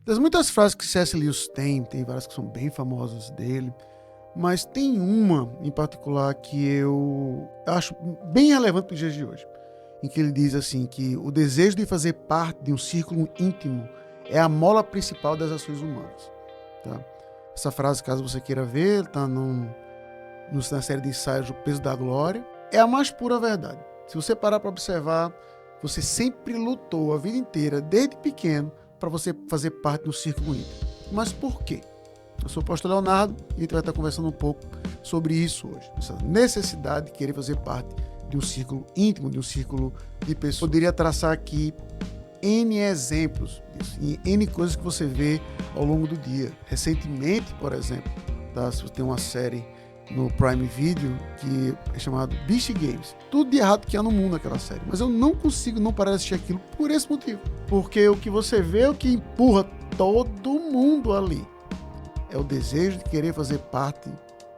Das muitas frases que C.S. Lewis tem várias que são bem famosas dele, mas tem uma em particular que eu acho bem relevante para os dias de hoje, em que ele diz assim que o desejo de fazer parte de um círculo íntimo é a mola principal das ações humanas. Tá? Essa frase, caso você queira ver, está na série de ensaios O Peso da Glória, é a mais pura verdade. Se você parar para observar, você sempre lutou a vida inteira, desde pequeno, para você fazer parte do círculo íntimo. Mas por quê? Eu sou o pastor Leonardo e a gente vai estar conversando um pouco sobre isso hoje. Essa necessidade de querer fazer parte de um círculo íntimo, de um círculo de pessoas. Poderia traçar aqui N exemplos disso, e N coisas que você vê ao longo do dia. Recentemente, por exemplo, tá? Se você tem uma série no Prime Video que é chamado Beast Games. Tudo de errado que há no mundo naquela série. Mas eu não consigo não parar de assistir aquilo por esse motivo. Porque o que você vê, o que empurra todo mundo ali, é o desejo de querer fazer parte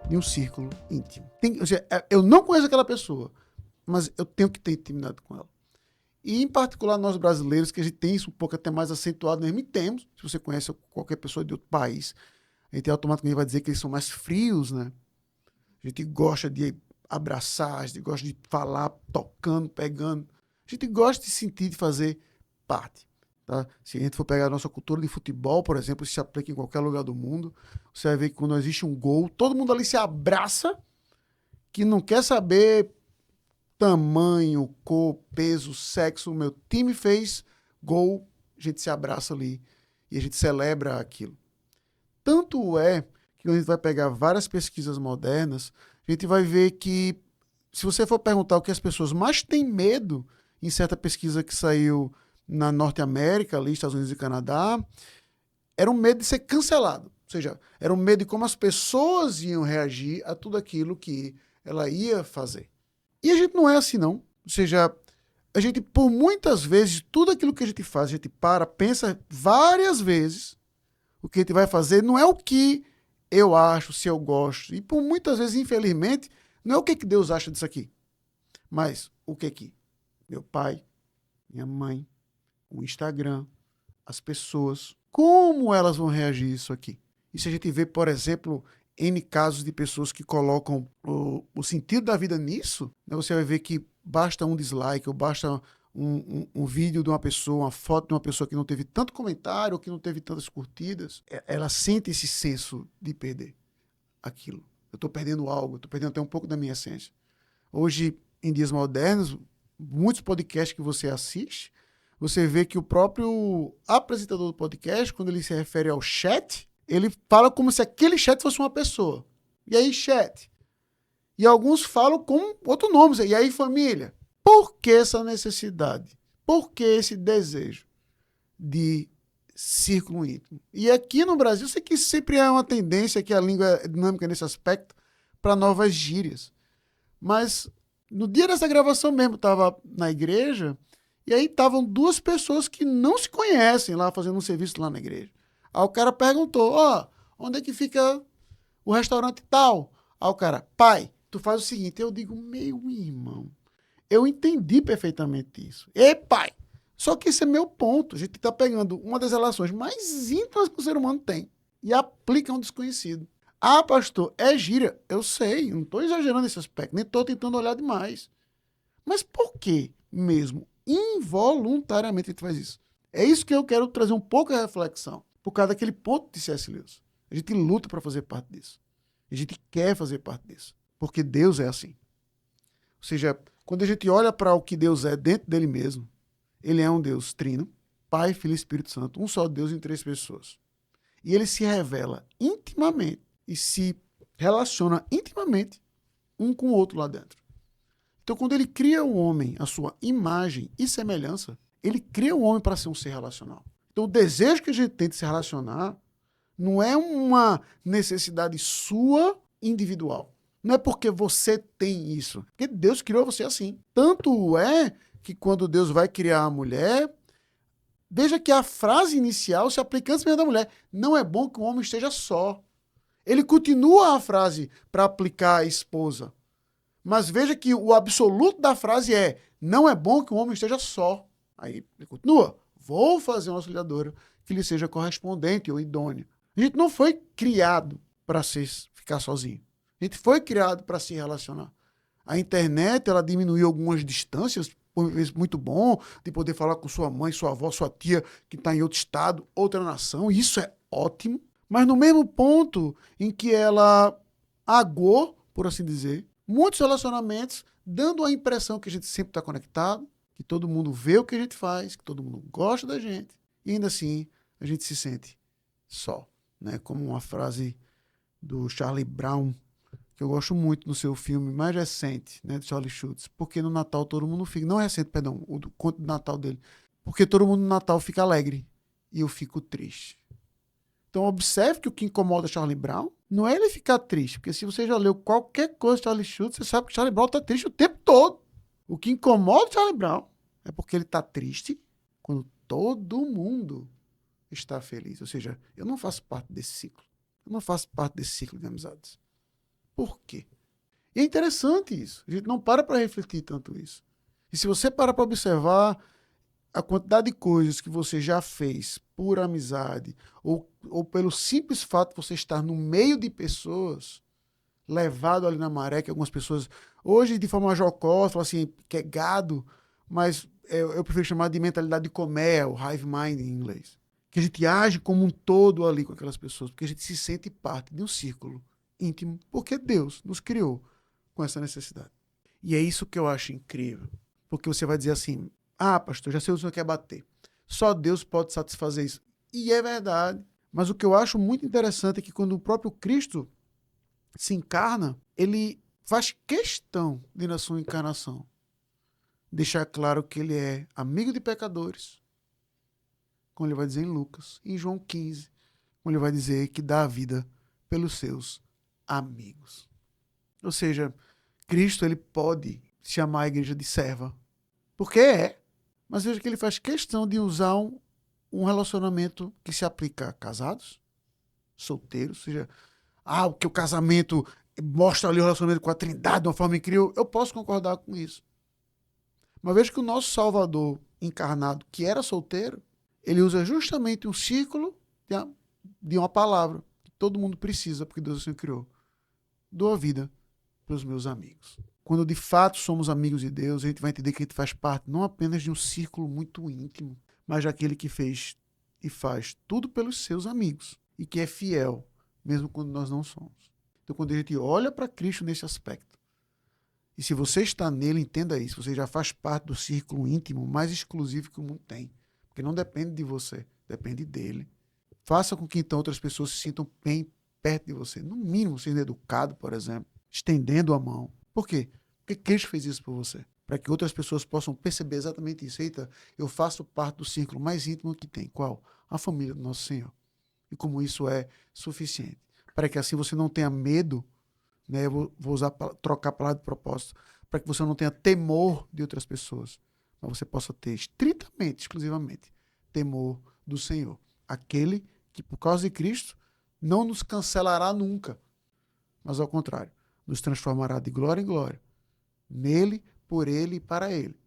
de um círculo íntimo. Ou seja, eu não conheço aquela pessoa, mas eu tenho que ter intimidade com ela. E, em particular, nós brasileiros, que a gente tem isso um pouco até mais acentuado mesmo, e temos, se você conhece qualquer pessoa de outro país, a gente automaticamente vai dizer que eles são mais frios, né? A gente gosta de abraçar, a gente gosta de falar tocando, pegando. A gente gosta de sentir, de fazer parte. Tá? Se a gente for pegar a nossa cultura de futebol, por exemplo, isso se aplica em qualquer lugar do mundo, você vai ver que quando existe um gol, todo mundo ali se abraça, que não quer saber tamanho, cor, peso, sexo. O meu time fez gol, a gente se abraça ali e a gente celebra aquilo. Tanto é que quando a gente vai pegar várias pesquisas modernas, a gente vai ver que, se você for perguntar o que as pessoas mais têm medo, em certa pesquisa que saiu na Norte América, ali, Estados Unidos e Canadá, era um medo de ser cancelado. Ou seja, era um medo de como as pessoas iam reagir a tudo aquilo que ela ia fazer. E a gente não é assim, não. Ou seja, a gente, por muitas vezes, tudo aquilo que a gente faz, a gente pensa várias vezes. O que a gente vai fazer não é o que eu acho, se eu gosto. E por muitas vezes, infelizmente, não é o que Deus acha disso aqui. Mas o que meu pai, minha mãe, o Instagram, as pessoas, como elas vão reagir a isso aqui? E se a gente vê, por exemplo, N casos de pessoas que colocam o sentido da vida nisso, né, você vai ver que basta um dislike ou basta um vídeo de uma pessoa, uma foto de uma pessoa que não teve tanto comentário ou que não teve tantas curtidas, ela sente esse senso de perder aquilo. Eu estou perdendo algo, estou perdendo até um pouco da minha essência. Hoje, em dias modernos, muitos podcasts que você assiste, você vê que o próprio apresentador do podcast, quando ele se refere ao chat, ele fala como se aquele chat fosse uma pessoa. E aí, chat? E alguns falam com outro nome. E aí, família? Por que essa necessidade? Por que esse desejo de círculo íntimo? E aqui no Brasil, eu sei que sempre é uma tendência que a língua é dinâmica nesse aspecto para novas gírias. Mas no dia dessa gravação mesmo, estava na igreja e aí estavam duas pessoas que não se conhecem lá fazendo um serviço lá na igreja. Aí o cara perguntou, onde é que fica o restaurante tal? Aí o cara, pai, tu faz o seguinte. Eu digo, meu irmão, eu entendi perfeitamente isso. Ei, pai, só que esse é meu ponto. A gente está pegando uma das relações mais íntimas que o ser humano tem e aplica a um desconhecido. Ah, pastor, é gíria. Eu sei, não estou exagerando nesse aspecto, nem estou tentando olhar demais. Mas por que mesmo, involuntariamente, a gente faz isso? É isso que eu quero trazer um pouco a reflexão, por causa daquele ponto de C.S. Lewis. A gente luta para fazer parte disso. A gente quer fazer parte disso, porque Deus é assim. Ou seja, quando a gente olha para o que Deus é dentro dele mesmo, ele é um Deus trino, Pai, Filho e Espírito Santo, um só Deus em três pessoas. E ele se revela intimamente e se relaciona intimamente um com o outro lá dentro. Então, quando ele cria o homem, a sua imagem e semelhança, ele cria o homem para ser um ser relacional. Então, o desejo que a gente tem de se relacionar não é uma necessidade sua individual. Não é porque você tem isso. Porque Deus criou você assim. Tanto é que quando Deus vai criar a mulher, veja que a frase inicial se aplica antes mesmo da mulher. Não é bom que o homem esteja só. Ele continua a frase para aplicar à esposa. Mas veja que o absoluto da frase é: não é bom que o homem esteja só. Aí ele continua: vou fazer uma auxiliadora que lhe seja correspondente ou idônea. A gente não foi criado para ficar sozinho. A gente foi criado para se relacionar. A internet, ela diminuiu algumas distâncias, muito bom, de poder falar com sua mãe, sua avó, sua tia, que está em outro estado, outra nação, isso é ótimo. Mas no mesmo ponto em que ela aguou, por assim dizer, muitos relacionamentos, dando a impressão que a gente sempre está conectado, que todo mundo vê o que a gente faz, que todo mundo gosta da gente, e ainda assim a gente se sente só, né? Como uma frase do Charlie Brown, que eu gosto muito no seu filme mais recente, né, de Charlie Schultz, porque no Natal todo mundo fica, não é recente, perdão, o conto do Natal dele, porque todo mundo no Natal fica alegre e eu fico triste. Então observe que o que incomoda Charlie Brown não é ele ficar triste, porque se você já leu qualquer coisa de Charlie Schultz, você sabe que Charlie Brown está triste o tempo todo. O que incomoda Charlie Brown é porque ele está triste quando todo mundo está feliz. Ou seja, eu não faço parte desse ciclo. Eu não faço parte desse ciclo de amizades. Por quê? E é interessante isso. A gente não para refletir tanto isso. E se você para observar a quantidade de coisas que você já fez por amizade ou pelo simples fato de você estar no meio de pessoas, levado ali na maré, que algumas pessoas, hoje de forma jocosa, falam assim, que é gado, mas eu prefiro chamar de mentalidade de colmeia, o hive mind em inglês. Que a gente age como um todo ali com aquelas pessoas, porque a gente se sente parte de um círculo íntimo, porque Deus nos criou com essa necessidade. E é isso que eu acho incrível, porque você vai dizer assim, pastor, já sei o que o senhor quer bater. Só Deus pode satisfazer isso. E é verdade. Mas o que eu acho muito interessante é que quando o próprio Cristo se encarna, ele faz questão de, na sua encarnação, deixar claro que ele é amigo de pecadores, como ele vai dizer em Lucas, em João 15, como ele vai dizer que dá a vida pelos seus amigos. Ou seja, Cristo ele pode chamar a igreja de serva, porque é. Mas veja que ele faz questão de usar um relacionamento que se aplica a casados, solteiros, ou seja, que o casamento mostra ali o relacionamento com a Trindade de uma forma incrível. Eu posso concordar com isso. Mas veja que o nosso Salvador encarnado, que era solteiro, ele usa justamente um círculo de uma palavra que todo mundo precisa, porque Deus assim criou. Dou a vida para os meus amigos. Quando de fato somos amigos de Deus, a gente vai entender que a gente faz parte não apenas de um círculo muito íntimo, mas daquele que fez e faz tudo pelos seus amigos e que é fiel, mesmo quando nós não somos. Então, quando a gente olha para Cristo nesse aspecto, e se você está nele, entenda isso, você já faz parte do círculo íntimo mais exclusivo que o mundo tem, porque não depende de você, depende dele. Faça com que então outras pessoas se sintam bem perto de você, no mínimo sendo educado, por exemplo, estendendo a mão. Por quê? Porque Cristo fez isso por você. Para que outras pessoas possam perceber exatamente isso. Eita, eu faço parte do círculo mais íntimo que tem. Qual? A família do nosso Senhor. E como isso é suficiente. Para que assim você não tenha medo, né? Eu vou trocar a palavra de propósito, para que você não tenha temor de outras pessoas. Mas você possa ter estritamente, exclusivamente, temor do Senhor. Aquele que, por causa de Cristo, não nos cancelará nunca. Mas ao contrário, nos transformará de glória em glória, nele, por ele e para ele,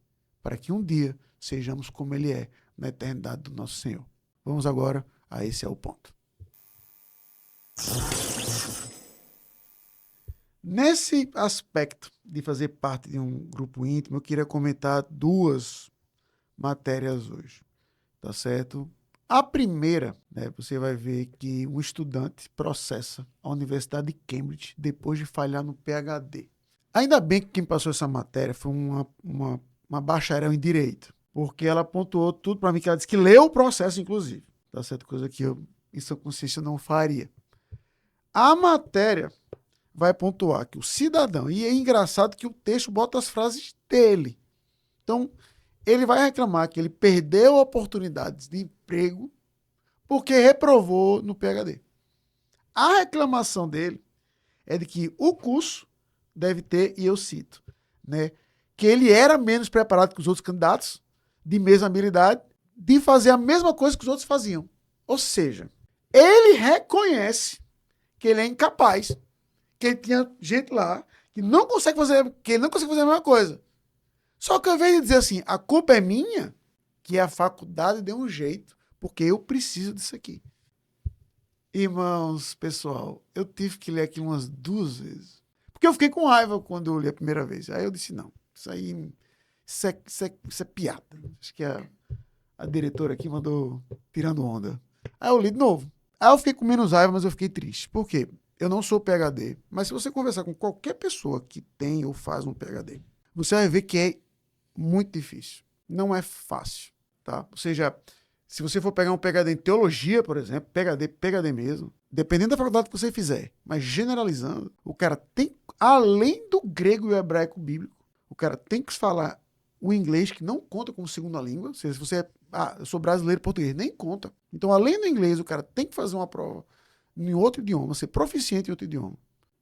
para que um dia sejamos como ele é na eternidade do nosso Senhor. Vamos agora a esse é o ponto. Nesse aspecto de fazer parte de um grupo íntimo, eu queria comentar duas matérias hoje, tá certo? A primeira, né, você vai ver que um estudante processa a Universidade de Cambridge depois de falhar no PhD. Ainda bem que quem passou essa matéria foi uma bacharel em Direito, porque ela pontuou tudo para mim, que ela disse que leu o processo, inclusive. Tá certo? Coisa que eu, em sua consciência, não faria. A matéria vai pontuar que o cidadão, e é engraçado que o texto bota as frases dele. Então, ele vai reclamar que ele perdeu oportunidades de emprego porque reprovou no PhD. A reclamação dele é de que o curso deve ter, e eu cito, né, que ele era menos preparado que os outros candidatos, de mesma habilidade, de fazer a mesma coisa que os outros faziam. Ou seja, ele reconhece que ele é incapaz, que ele tinha gente lá que não consegue fazer a mesma coisa. Só que ao invés de dizer assim, a culpa é minha, que a faculdade deu um jeito, porque eu preciso disso aqui. Irmãos, pessoal, eu tive que ler aqui umas 2 vezes. Porque eu fiquei com raiva quando eu li a primeira vez. Aí eu disse, não, isso é piada. Acho que a diretora aqui mandou tirando onda. Aí eu li de novo. Aí eu fiquei com menos raiva, mas eu fiquei triste. Por quê? Eu não sou PhD, mas se você conversar com qualquer pessoa que tem ou faz um PhD, você vai ver que é muito difícil. Não é fácil, tá? Ou seja, se você for pegar um PhD em teologia, por exemplo, PhD mesmo, dependendo da faculdade que você fizer, mas generalizando, o cara tem, além do grego e o hebraico bíblico, o cara tem que falar o inglês, que não conta como segunda língua. Ou seja, se você eu sou brasileiro e português, nem conta. Então, além do inglês, o cara tem que fazer uma prova em outro idioma, ser proficiente em outro idioma.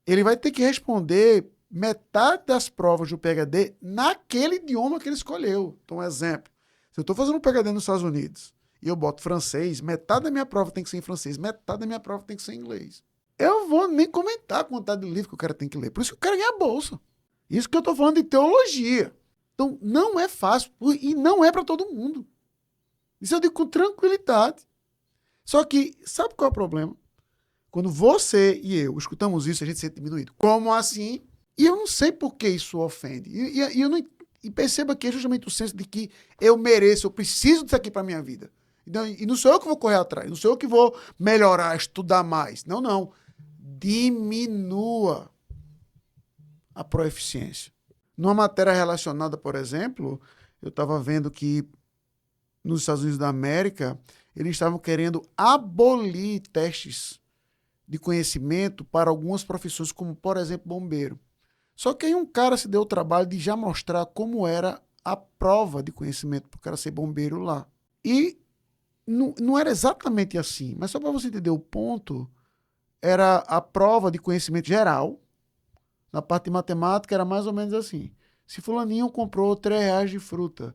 Ele vai ter que responder metade das provas do PhD naquele idioma que ele escolheu. Então, exemplo, se eu estou fazendo um PhD nos Estados Unidos e eu boto francês, metade da minha prova tem que ser em francês, metade da minha prova tem que ser em inglês. Eu vou nem comentar a quantidade de livro que o cara tem que ler. Por isso que o cara ganha a bolsa. Isso que eu estou falando de teologia. Então, não é fácil e não é para todo mundo. Isso eu digo com tranquilidade. Só que, sabe qual é o problema? Quando você e eu escutamos isso, a gente se sente diminuído. Como assim? E eu não sei por que isso ofende. E perceba que é justamente o senso de que eu mereço, eu preciso disso aqui para minha vida. Então, e não sou eu que vou correr atrás, não sou eu que vou melhorar, estudar mais. Não, não. Diminua a proeficiência. Numa matéria relacionada, por exemplo, eu estava vendo que nos Estados Unidos da América, eles estavam querendo abolir testes de conhecimento para algumas profissões, como, por exemplo, bombeiro. Só que aí um cara se deu o trabalho de já mostrar como era a prova de conhecimento para o cara ser bombeiro lá. E não era exatamente assim, mas só para você entender o ponto, era a prova de conhecimento geral. Na parte de matemática era mais ou menos assim. Se fulaninho comprou R$3 de fruta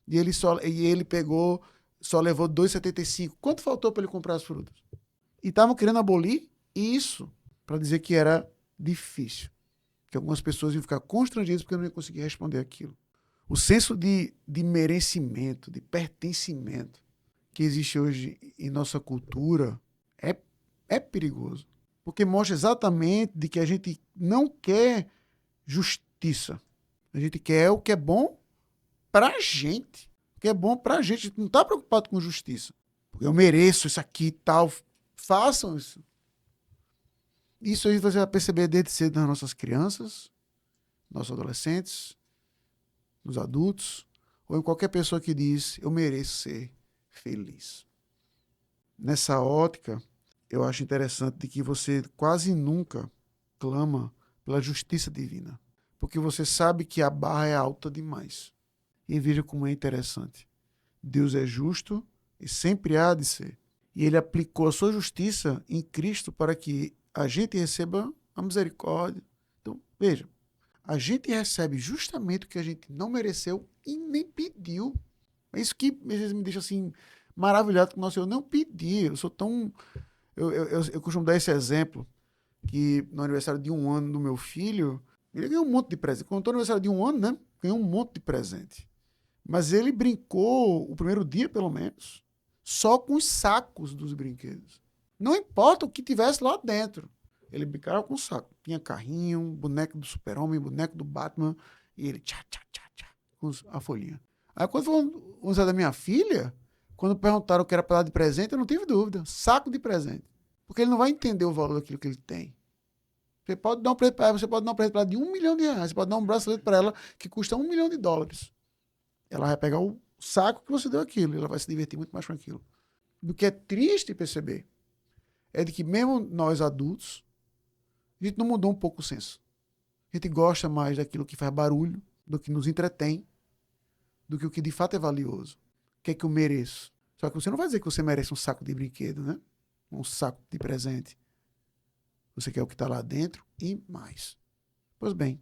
e ele pegou, só levou R$2,75, quanto faltou para ele comprar as frutas? E estavam querendo abolir isso para dizer que era difícil. Que algumas pessoas iam ficar constrangidas porque não iam conseguir responder aquilo. O senso de merecimento, de pertencimento que existe hoje em nossa cultura é perigoso. Porque mostra exatamente de que a gente não quer justiça. A gente quer o que é bom pra gente. O que é bom pra gente. A gente não está preocupado com justiça. Porque eu mereço isso aqui e tal. Façam isso. Isso aí você vai perceber desde cedo nas nossas crianças, nossos adolescentes, nos adultos, ou em qualquer pessoa que diz, eu mereço ser feliz. Nessa ótica, eu acho interessante de que você quase nunca clama pela justiça divina, porque você sabe que a barra é alta demais. E veja como é interessante. Deus é justo e sempre há de ser. E ele aplicou a sua justiça em Cristo para que a gente receba a misericórdia. Então, veja, a gente recebe justamente o que a gente não mereceu e nem pediu. É isso que às vezes me deixa assim maravilhado com o nosso Senhor. Eu não pedi, eu sou tão... Eu costumo dar esse exemplo, que no aniversário de 1 ano do meu filho, ele ganhou um monte de presente. Quando no aniversário de 1 ano, né? Ganhou um monte de presente. Mas ele brincou, o primeiro dia pelo menos, só com os sacos dos brinquedos. Não importa o que tivesse lá dentro. Ele brincava com o saco. Tinha carrinho, boneco do Super-Homem, boneco do Batman, e ele tchá, tchá, tchá, tchá, com a folhinha. Aí quando foi o aniversário da minha filha, quando perguntaram o que era para dar de presente, eu não tive dúvida. Saco de presente. Porque ele não vai entender o valor daquilo que ele tem. Você pode dar um presente para ela, você pode dar um presente para ela de R$1 milhão. Você pode dar um bracelete para ela que custa US$1 milhão. Ela vai pegar o saco que você deu aquilo. E ela vai se divertir muito mais com aquilo. O que é triste perceber é de que mesmo nós adultos, a gente não mudou um pouco o senso. A gente gosta mais daquilo que faz barulho, do que nos entretém, do que o que de fato é valioso. O que é que eu mereço? Só que você não vai dizer que você merece um saco de brinquedo, né? Um saco de presente. Você quer o que está lá dentro e mais. Pois bem,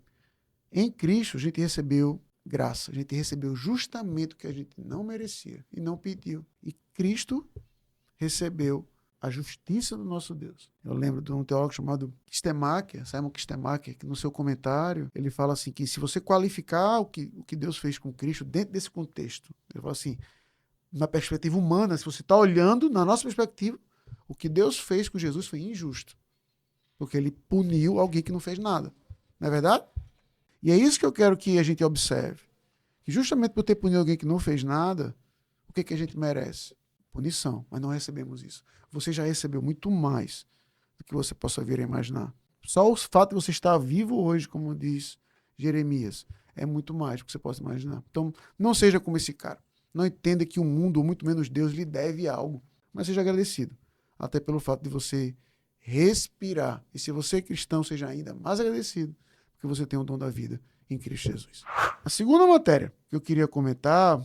em Cristo a gente recebeu graça. A gente recebeu justamente o que a gente não merecia e não pediu. E Cristo recebeu a justiça do nosso Deus. Eu lembro de um teólogo chamado Kistemaker, Simon Kistemaker, que no seu comentário ele fala assim, que se você qualificar o que Deus fez com Cristo dentro desse contexto, ele fala assim, na perspectiva humana, se você está olhando na nossa perspectiva, o que Deus fez com Jesus foi injusto. Porque ele puniu alguém que não fez nada. Não é verdade? E é isso que eu quero que a gente observe. Que justamente por ter punido alguém que não fez nada, o que a gente merece? Punição. Mas não recebemos isso. Você já recebeu muito mais do que você possa vir a imaginar. Só o fato de você estar vivo hoje, como diz Jeremias, é muito mais do que você possa imaginar. Então, não seja como esse cara. Não entenda que o mundo, ou muito menos Deus, lhe deve algo. Mas seja agradecido. Até pelo fato de você respirar. E se você é cristão, seja ainda mais agradecido, porque você tem o dom da vida em Cristo Jesus. A segunda matéria que eu queria comentar,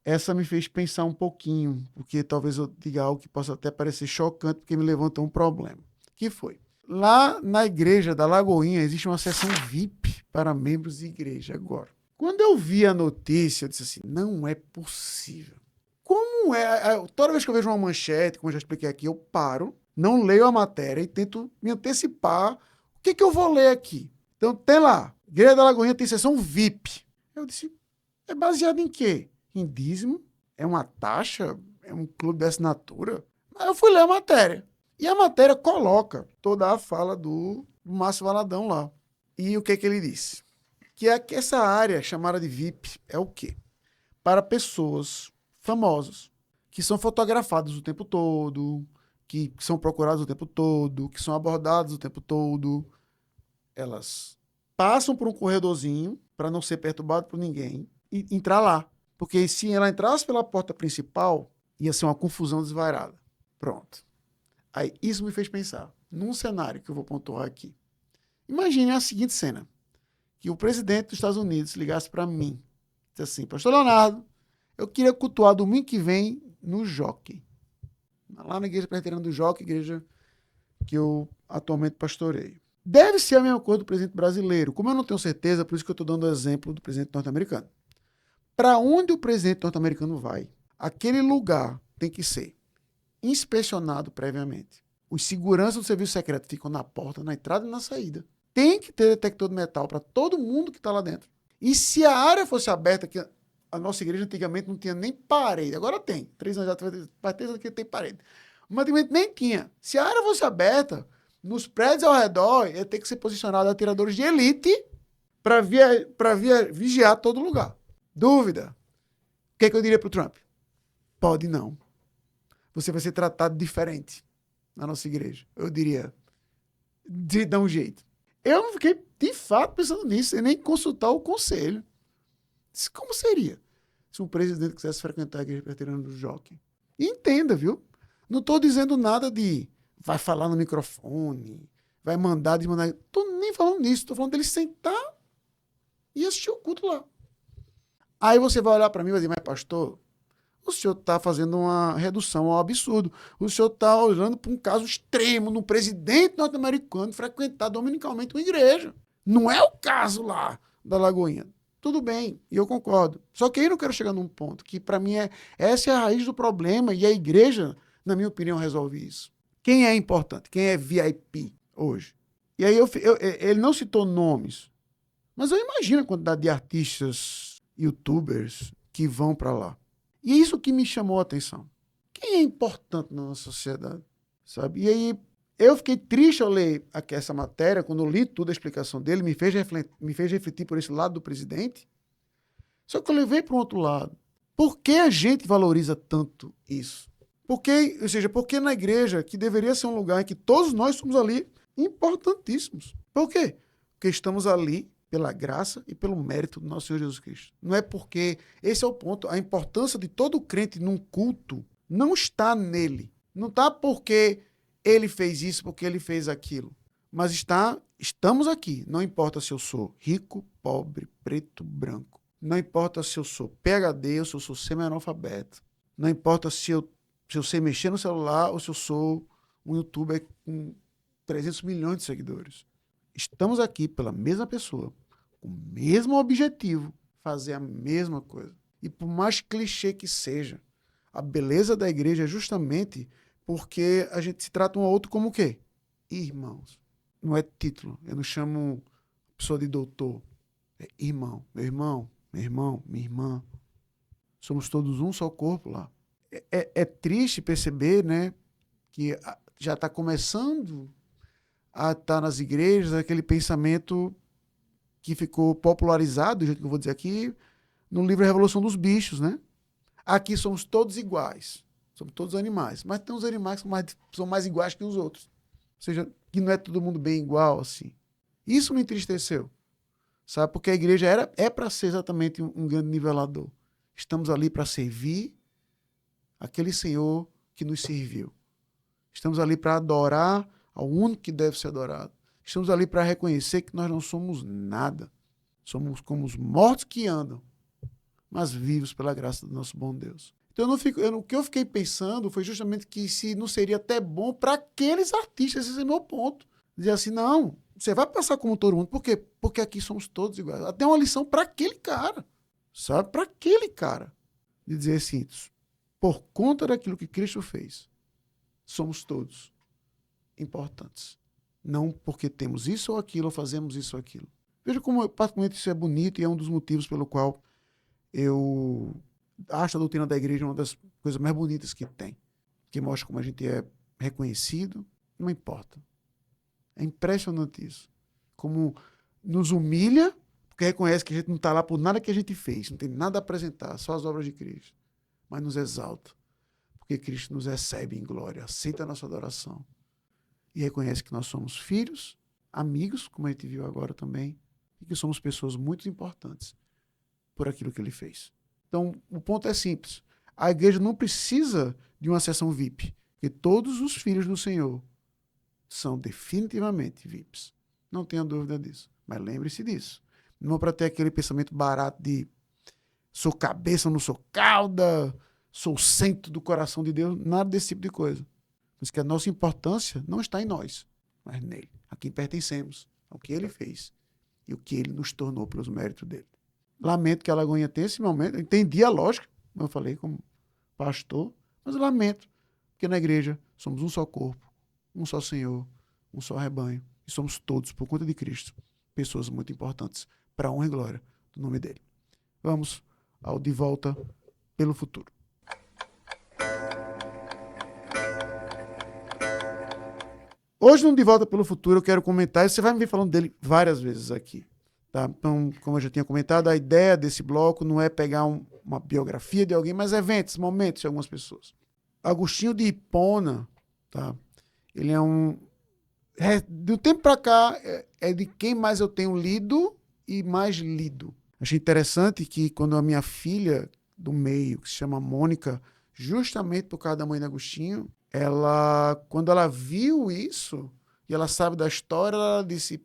essa me fez pensar um pouquinho, porque talvez eu diga algo que possa até parecer chocante, porque me levantou um problema. Que foi? Lá na igreja da Lagoinha existe uma seção VIP para membros de igreja agora. Quando eu vi a notícia, eu disse assim, não é possível. Como é? Toda vez que eu vejo uma manchete, como eu já expliquei aqui, eu paro, não leio a matéria e tento me antecipar. O que eu vou ler aqui? Então tem lá, Igreja da Lagoinha tem seção VIP. Eu disse, é baseado em quê? Em dízimo? É uma taxa? É um clube de assinatura? Aí eu fui ler a matéria. E a matéria coloca toda a fala do Márcio Valadão lá. E o que ele disse? Que é que essa área chamada de VIP é o quê? Para pessoas famosas, que são fotografadas o tempo todo, que são procuradas o tempo todo, que são abordadas o tempo todo. Elas passam por um corredorzinho para não ser perturbado por ninguém e entrar lá. Porque se ela entrasse pela porta principal, ia ser uma confusão desvairada. Pronto. Aí isso me fez pensar num cenário que eu vou pontuar aqui. Imagine a seguinte cena, que o presidente dos Estados Unidos ligasse para mim, disse assim, Pastor Leonardo, eu queria cultuar domingo que vem no Jockey. Lá na igreja presbiteriana do Jockey, igreja que eu atualmente pastoreio. Deve ser a mesma coisa do presidente brasileiro. Como eu não tenho certeza, por isso que eu estou dando o exemplo do presidente norte-americano. Para onde o presidente norte-americano vai, aquele lugar tem que ser inspecionado previamente. Os seguranças do serviço secreto ficam na porta, na entrada e na saída. Tem que ter detector de metal para todo mundo que está lá dentro. E se a área fosse aberta, que a nossa igreja antigamente não tinha nem parede, agora tem. 3 anos atrás, faz 3 anos que tem parede. Mas antigamente nem tinha. Se a área fosse aberta, nos prédios ao redor, ia ter que ser posicionado atiradores de elite para vigiar todo lugar. Dúvida? O que eu diria para o Trump? Pode não. Você vai ser tratado diferente na nossa igreja. Eu diria, de dar um jeito. Eu não fiquei, de fato, pensando nisso, sem nem consultar o conselho. Como seria se um presidente quisesse frequentar a igreja presbiteriana do Jockey? E entenda, viu? Não estou dizendo nada de vai falar no microfone, vai mandar, desmandar. Estou nem falando nisso. Estou falando dele sentar e assistir o culto lá. Aí você vai olhar para mim e vai dizer, mas pastor, o senhor está fazendo uma redução ao absurdo. O senhor está olhando para um caso extremo no presidente norte-americano frequentar dominicalmente uma igreja. Não é o caso lá da Lagoinha. Tudo bem, e eu concordo. Só que aí eu não quero chegar num ponto que, para mim, essa é a raiz do problema e a igreja, na minha opinião, resolve isso. Quem é importante? Quem é VIP hoje? E aí ele não citou nomes, mas eu imagino a quantidade de artistas, youtubers que vão para lá. E é isso que me chamou a atenção. Quem é importante na nossa sociedade? Sabe? E aí eu fiquei triste ao ler aqui essa matéria, quando eu li toda a explicação dele, me fez refletir por esse lado do presidente. Só que eu levei para um outro lado. Por que a gente valoriza tanto isso? Ou seja, por que na igreja, que deveria ser um lugar em que todos nós somos ali importantíssimos? Por quê? Porque estamos ali pela graça e pelo mérito do nosso Senhor Jesus Cristo. Não é porque, esse é o ponto, a importância de todo crente num culto não está nele. Não está porque ele fez isso, porque ele fez aquilo. Mas estamos aqui. Não importa se eu sou rico, pobre, preto, branco. Não importa se eu sou PhD ou se eu sou semi-analfabeto. Não importa se eu sei mexer no celular ou se eu sou um youtuber com 300 milhões de seguidores. Estamos aqui pela mesma pessoa, com o mesmo objetivo, fazer a mesma coisa. E por mais clichê que seja, a beleza da igreja é justamente porque a gente se trata um ao outro como o quê? Irmãos. Não é título. Eu não chamo a pessoa de doutor. É irmão. Meu irmão, minha irmã. Somos todos um só corpo lá. É triste perceber, né, que já está começando a estar nas igrejas aquele pensamento que ficou popularizado, do jeito que eu vou dizer aqui, no livro Revolução dos Bichos, né? Aqui somos todos iguais. Somos todos animais. Mas tem uns animais que são mais iguais que os outros. Ou seja, que não é todo mundo bem igual assim. Isso me entristeceu. Sabe? Porque a igreja é para ser exatamente um grande nivelador. Estamos ali para servir aquele Senhor que nos serviu. Estamos ali para adorar ao único que deve ser adorado. Estamos ali para reconhecer que nós não somos nada. Somos como os mortos que andam, mas vivos pela graça do nosso bom Deus. Então, o que eu fiquei pensando foi justamente que se não seria até bom para aqueles artistas, esse é o meu ponto. Dizer assim, não, você vai passar como todo mundo. Por quê? Porque aqui somos todos iguais. Até uma lição para aquele cara, sabe? Para aquele cara. De dizer assim, por conta daquilo que Cristo fez, somos todos importantes. Não porque temos isso ou aquilo, ou fazemos isso ou aquilo. Veja como, particularmente, isso é bonito e é um dos motivos pelo qual eu acho a doutrina da igreja uma das coisas mais bonitas que tem. Que mostra como a gente é reconhecido, não importa. É impressionante isso. Como nos humilha, porque reconhece que a gente não está lá por nada que a gente fez, não tem nada a apresentar, só as obras de Cristo. Mas nos exalta, porque Cristo nos recebe em glória, aceita a nossa adoração. E reconhece que nós somos filhos, amigos, como a gente viu agora também, e que somos pessoas muito importantes por aquilo que ele fez. Então, o ponto é simples. A igreja não precisa de uma sessão VIP, porque todos os filhos do Senhor são definitivamente VIPs. Não tenha dúvida disso. Mas lembre-se disso. Não é para ter aquele pensamento barato de sou cabeça, não sou cauda, sou o centro do coração de Deus, nada desse tipo de coisa. Mas que a nossa importância não está em nós, mas nele, a quem pertencemos, ao que ele fez e o que ele nos tornou pelos méritos dele. Lamento que a Lagoinha tenha esse momento, eu entendi a lógica, como eu falei como pastor, mas eu lamento, porque na igreja somos um só corpo, um só Senhor, um só rebanho, e somos todos, por conta de Cristo, pessoas muito importantes para a honra e glória do nome dele. Vamos ao De Volta pelo Futuro. Hoje, no De Volta pelo Futuro, eu quero comentar, e você vai me ver falando dele várias vezes aqui. Tá? Então, como eu já tinha comentado, a ideia desse bloco não é pegar uma biografia de alguém, mas eventos, momentos de algumas pessoas. Agostinho de Hipona, tá? Ele é do tempo para cá, é de quem mais eu tenho lido e mais lido. Achei interessante que quando a minha filha do meio, que se chama Mônica, justamente por causa da mãe de Agostinho, quando ela viu isso, e ela sabe da história, ela disse,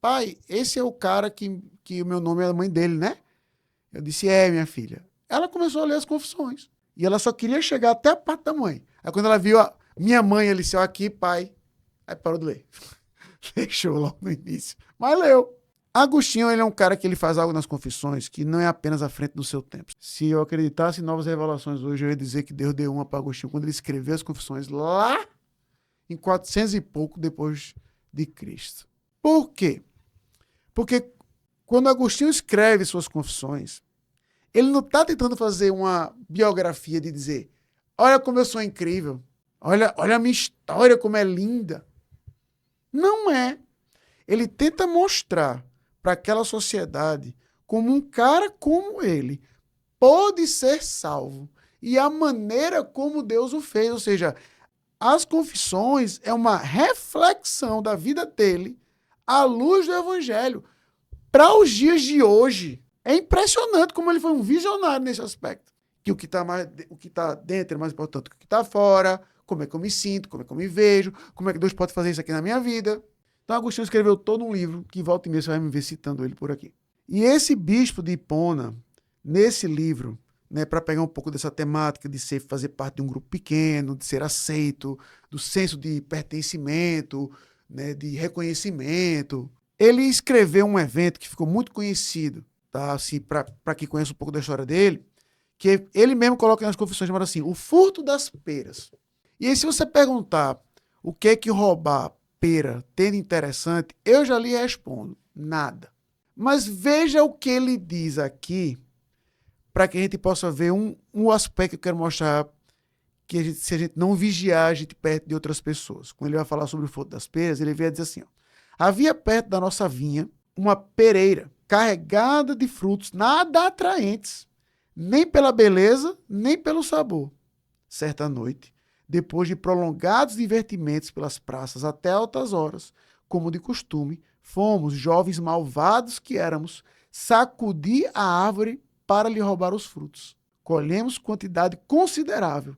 pai, esse é o cara que o meu nome é a mãe dele, né? Eu disse, minha filha. Ela começou a ler as confissões. E ela só queria chegar até a parte da mãe. Aí quando ela viu a minha mãe, ela disse, aqui, pai. Aí parou de ler. Fechou logo no início. Mas leu. Agostinho, ele é um cara que ele faz algo nas confissões que não é apenas à frente do seu tempo. Se eu acreditasse em novas revelações hoje, eu ia dizer que Deus deu uma para Agostinho quando ele escreveu as confissões lá em 400 e pouco depois de Cristo. Por quê? Porque quando Agostinho escreve suas confissões, ele não está tentando fazer uma biografia de dizer, olha como eu sou incrível, olha a minha história como é linda. Não é. Ele tenta mostrar para aquela sociedade como um cara como ele pode ser salvo e a maneira como Deus o fez. Ou seja, as confissões é uma reflexão da vida dele à luz do evangelho para os dias de hoje. É impressionante como ele foi um visionário nesse aspecto. Que o que está dentro é mais importante do que o que está fora, como é que eu me sinto, como é que eu me vejo, como é que Deus pode fazer isso aqui na minha vida. Então, Agostinho escreveu todo um livro, que volta e meia você vai me ver citando ele por aqui. E esse bispo de Hipona, nesse livro, né, para pegar um pouco dessa temática de fazer parte de um grupo pequeno, de ser aceito, do senso de pertencimento, né, de reconhecimento, ele escreveu um evento que ficou muito conhecido, tá? Assim, para quem conhece um pouco da história dele, que ele mesmo coloca nas confissões, chamado assim, o furto das peras. E aí, se você perguntar o que é que roubar pera tem de interessante, eu já lhe respondo, nada. Mas veja o que ele diz aqui para que a gente possa ver um aspecto que eu quero mostrar, que se a gente não vigiar, a gente perde de outras pessoas. Quando ele vai falar sobre o fruto das peras, ele vai dizer assim, ó, havia perto da nossa vinha uma pereira carregada de frutos nada atraentes, nem pela beleza, nem pelo sabor. Certa noite, depois de prolongados divertimentos pelas praças até altas horas, como de costume, fomos, jovens malvados que éramos, sacudir a árvore para lhe roubar os frutos. Colhemos quantidade considerável,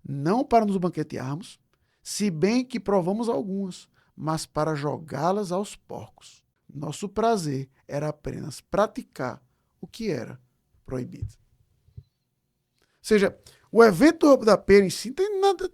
não para nos banquetearmos, se bem que provamos algumas, mas para jogá-las aos porcos. Nosso prazer era apenas praticar o que era proibido. Ou seja, o evento do roubo da pera em si não tem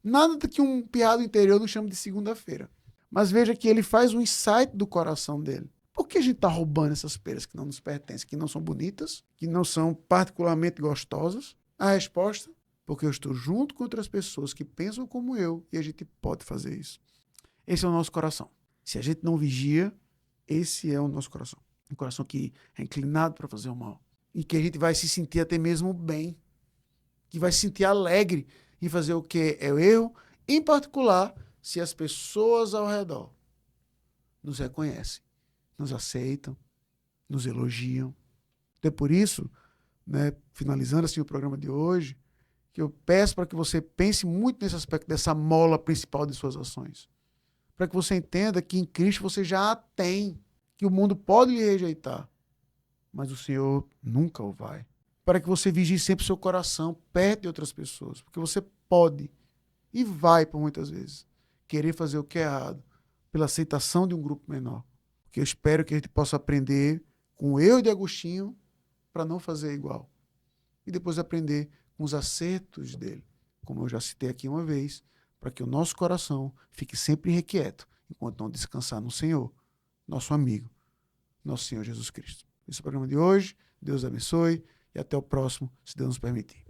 nada que um piado interior não chama de segunda-feira. Mas veja que ele faz um insight do coração dele. Por que a gente está roubando essas peras que não nos pertencem, que não são bonitas, que não são particularmente gostosas? A resposta, porque eu estou junto com outras pessoas que pensam como eu e a gente pode fazer isso. Esse é o nosso coração. Se a gente não vigia, esse é o nosso coração. Um coração que é inclinado para fazer o mal. E que a gente vai se sentir até mesmo bem. Que vai se sentir alegre em fazer o que é o erro, em particular, se as pessoas ao redor nos reconhecem, nos aceitam, nos elogiam. Então é por isso, né, finalizando assim o programa de hoje, que eu peço para que você pense muito nesse aspecto dessa mola principal de suas ações. Para que você entenda que em Cristo você já a tem, que o mundo pode lhe rejeitar, mas o Senhor nunca o vai. Para que você vigie sempre o seu coração perto de outras pessoas, porque você pode e vai, por muitas vezes, querer fazer o que é errado, pela aceitação de um grupo menor. Porque eu espero que a gente possa aprender com o erro de Agostinho para não fazer igual. E depois aprender com os acertos dele, como eu já citei aqui uma vez, para que o nosso coração fique sempre requieto, enquanto não descansar no Senhor, nosso amigo, nosso Senhor Jesus Cristo. Esse é o programa de hoje. Deus abençoe e até o próximo, se Deus nos permitir.